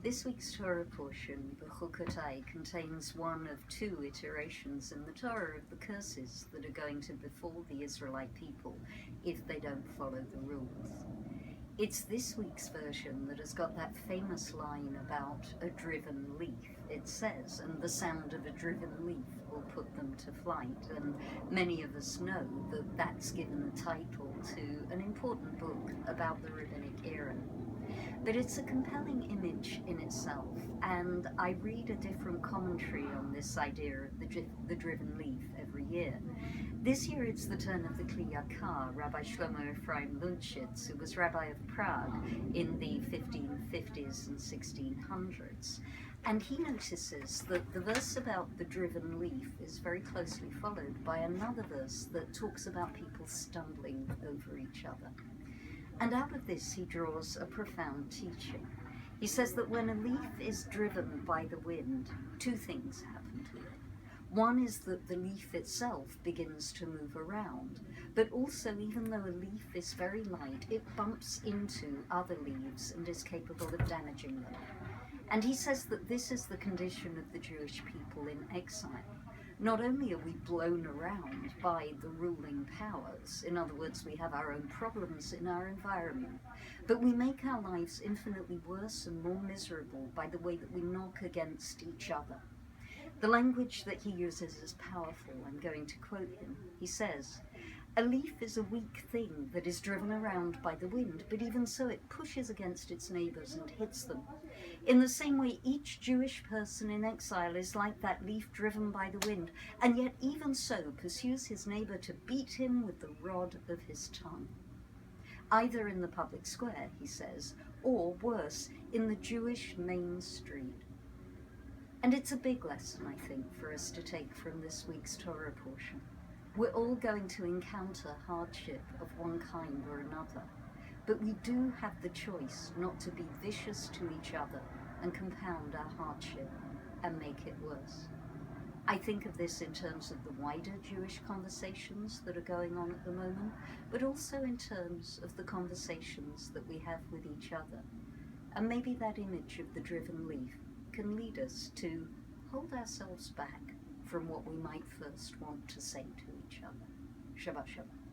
This week's Torah portion, Bechukotai, contains one of two iterations in the Torah of the curses that are going to befall the Israelite people if they don't follow the rules. It's this week's version that has got that famous line about a driven leaf. It says, and the sound of a driven leaf will put them to flight. And many of us know that that's given a title to an important book about the rabbinic era. But it's a compelling image in itself, and I read a different commentary on this idea of the driven leaf every year. This year it's the turn of the Kli Yakar, Rabbi Shlomo Ephraim Luntschitz, who was Rabbi of Prague in the 1550s and 1600s. And he notices that the verse about the driven leaf is very closely followed by another verse that talks about people stumbling over each other. And out of this he draws a profound teaching. He says that when a leaf is driven by the wind, two things happen to it. One is that the leaf itself begins to move around, but also even though a leaf is very light, it bumps into other leaves and is capable of damaging them. And he says that this is the condition of the Jewish people in exile. Not only are we blown around by the ruling powers, in other words, we have our own problems in our environment, but we make our lives infinitely worse and more miserable by the way that we knock against each other. The language that he uses is powerful. I'm going to quote him. He says, "A leaf is a weak thing that is driven around by the wind, but even so it pushes against its neighbors and hits them. In the same way, each Jewish person in exile is like that leaf driven by the wind, and yet even so pursues his neighbor to beat him with the rod of his tongue. Either in the public square," he says, "or worse, in the Jewish main street." And it's a big lesson, I think, for us to take from this week's Torah portion. We're all going to encounter hardship of one kind or another, but we do have the choice not to be vicious to each other and compound our hardship and make it worse. I think of this in terms of the wider Jewish conversations that are going on at the moment, but also in terms of the conversations that we have with each other. And maybe that image of the driven leaf can lead us to hold ourselves back from what we might first want to say to each other. Shabbat Shalom.